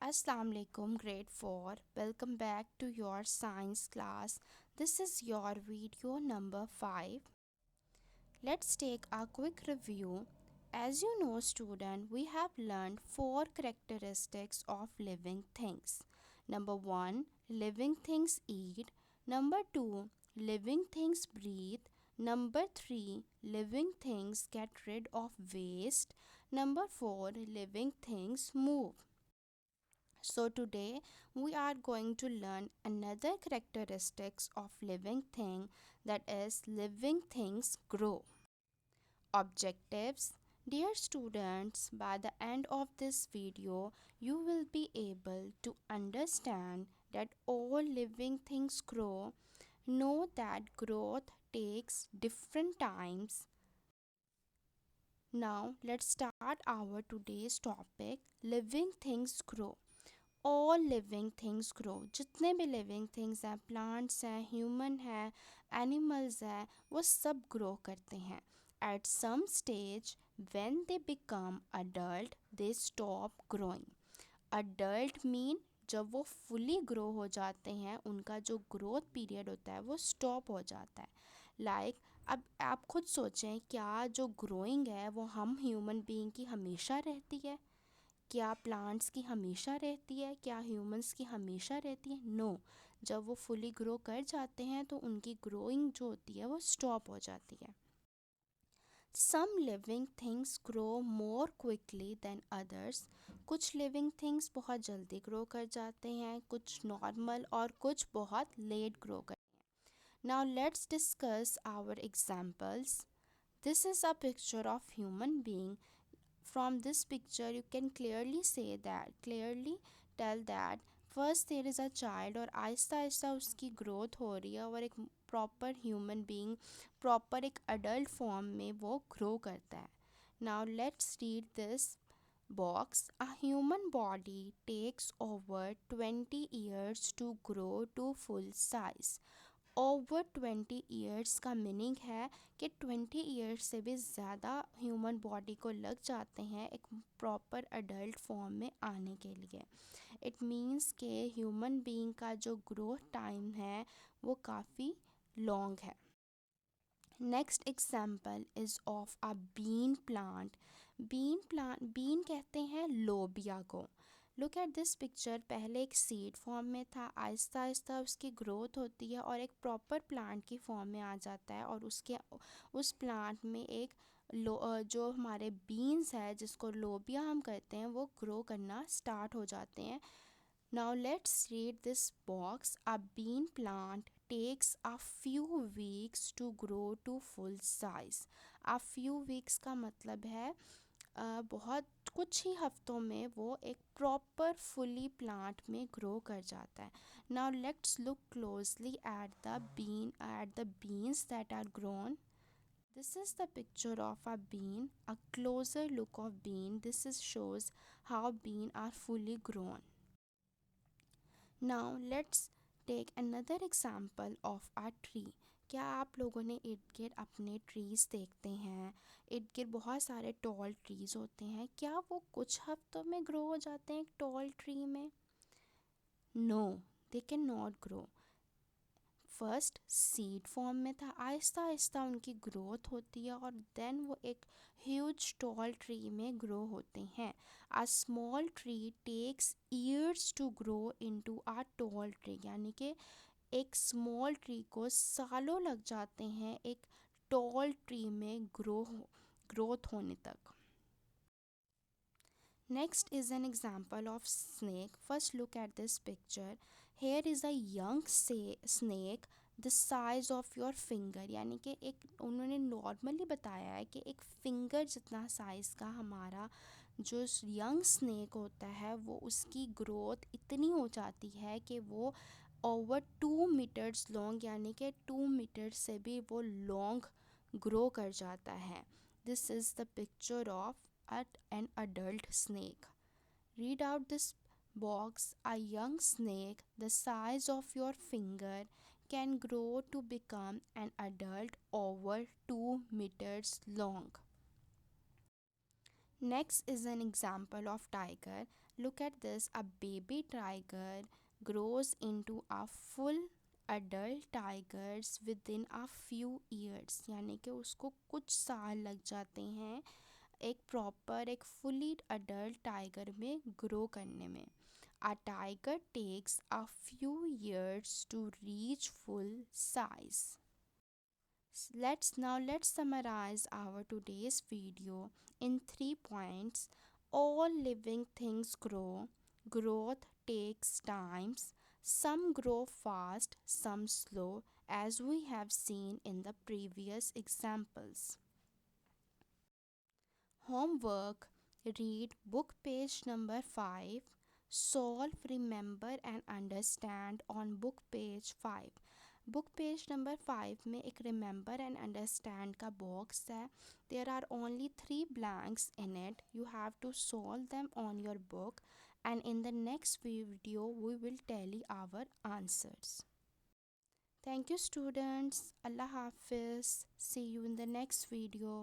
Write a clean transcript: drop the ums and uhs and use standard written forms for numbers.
Assalamu alaikum, grade 4. Welcome back to your science class. This is your video number 5. Let's take a quick review. As you know, student, we have learned four characteristics of living things. Number 1, living things eat. Number 2, living things breathe. Number 3, living things get rid of waste. Number 4, living things move. So today we are going to learn another characteristics of living thing, that is living things grow. Objectives. Dear students, by the end of this video you will be able to understand that all living things grow. Know that growth takes different times. Now let's start our today's topic, living things grow. All living things grow, जितने भी living things हैं, plants हैं, human है, animals है, वो सब grow करते हैं. At some stage when they become adult they stop growing. Adult mean जब वो फुली ग्रो हो जाते हैं, उनका जो ग्रोथ पीरियड होता है वो स्टॉप हो जाता है. अब आप खुद सोचें, क्या जो ग्रोइंग है वो हम ह्यूमन बीइंग की हमेशा रहती है? क्या प्लांट्स की हमेशा रहती है? क्या ह्यूमंस की हमेशा रहती है? नो. जब वो फुली ग्रो कर जाते हैं तो उनकी ग्रोइंग जो होती है वो स्टॉप हो जाती है. Some living things grow more quickly than others. कुछ लिविंग थिंग्स बहुत जल्दी ग्रो कर जाते हैं, कुछ नॉर्मल और कुछ बहुत लेट ग्रो करते हैं. Now let's discuss our examples. This is a picture of human being. From this picture you can clearly tell that first there is a child, और आहिस्ता आहिस्ता उसकी ग्रोथ हो रही है और एक प्रॉपर ह्यूमन बीइंग, प्रॉपर एक अडल्ट फॉर्म में वो ग्रो करता है. Now let's read this box. A human body takes over 20 years to grow to full size. Over 20 years का मीनिंग है कि 20 ईयर्स से भी ज़्यादा ह्यूमन बॉडी को लग जाते हैं एक प्रॉपर अडल्ट फॉर्म में आने के लिए. इट मीन्स के ह्यूमन बीइंग का जो ग्रोथ टाइम है वो काफ़ी लॉन्ग है. Next example is of a bean plant. Bean कहते हैं लोबिया को. Look at this picture. पहले एक सीड फॉर्म में था, आहिस्ता आहिस्ता उसकी ग्रोथ होती है और एक प्रॉपर प्लांट की फॉर्म में आ जाता है, और उस प्लांट में एक जो हमारे बीन्स है जिसको लोबिया हम कहते हैं वो ग्रो करना स्टार्ट हो जाते हैं. Now let's read this box. A bean plant takes a few weeks to grow to full size. A few weeks का मतलब है बहुत कुछ ही हफ्तों में वो एक प्रॉपर फुली प्लांट में ग्रो कर जाता है. Now let's look closely at the beans that are grown. This is the picture of a bean. A closer look of bean. This is shows how bean are fully grown. Now let's take another example of a tree. क्या आप लोगों ने इर्द गिर्द अपने trees देखते हैं? इर्द गिर्द बहुत सारे टॉल ट्रीज़ होते हैं. क्या वो कुछ हफ्तों में ग्रो हो जाते हैं एक टॉल ट्री में? No, they can not grow. First seed form में था, आहिस्ता आहिस्ता उनकी ग्रोथ होती है और देन वो एक ह्यूज टॉल ट्री में ग्रो होते हैं. A small tree takes years to grow into a tall tree. यानी कि एक स्मॉल ट्री को सालों लग जाते हैं एक टॉल ट्री में ग्रोथ होने तक. Next is an example of snake. First look at this picture. Here is a young snake the size of your finger. यानी कि एक उन्होंने नॉर्मली बताया है कि एक फिंगर जितना साइज़ का हमारा जो यंग स्नेक होता है वो उसकी ग्रोथ इतनी हो जाती है कि वो ओवर 2 मीटर्स लॉन्ग, यानी कि 2 मीटर से भी वो लॉन्ग ग्रो कर जाता है. This is the picture of at an adult snake. Read out this box. A young snake the size of your finger can grow to become an adult over 2 meters long. Next is an example of tiger. Look at this, a baby tiger grows into a full adult tigers within a few years, यानी कि उसको कुछ साल लग जाते हैं एक proper एक फुली अडल्ट टाइगर में ग्रो करने में. A tiger takes a few years to reach full size. Let's summarize our today's video in 3 points. All living things grow. Growth takes times. Some grow fast, some slow, as we have seen in the previous examples. Homework: read book page number 5. Solve, remember and understand on book page 5. Book page number 5 में एक remember and understand का box है. There are only 3 blanks in it. You have to solve them on your book and in the next video we will tally our answers. Thank you students. Allah Hafiz. See you in the next video.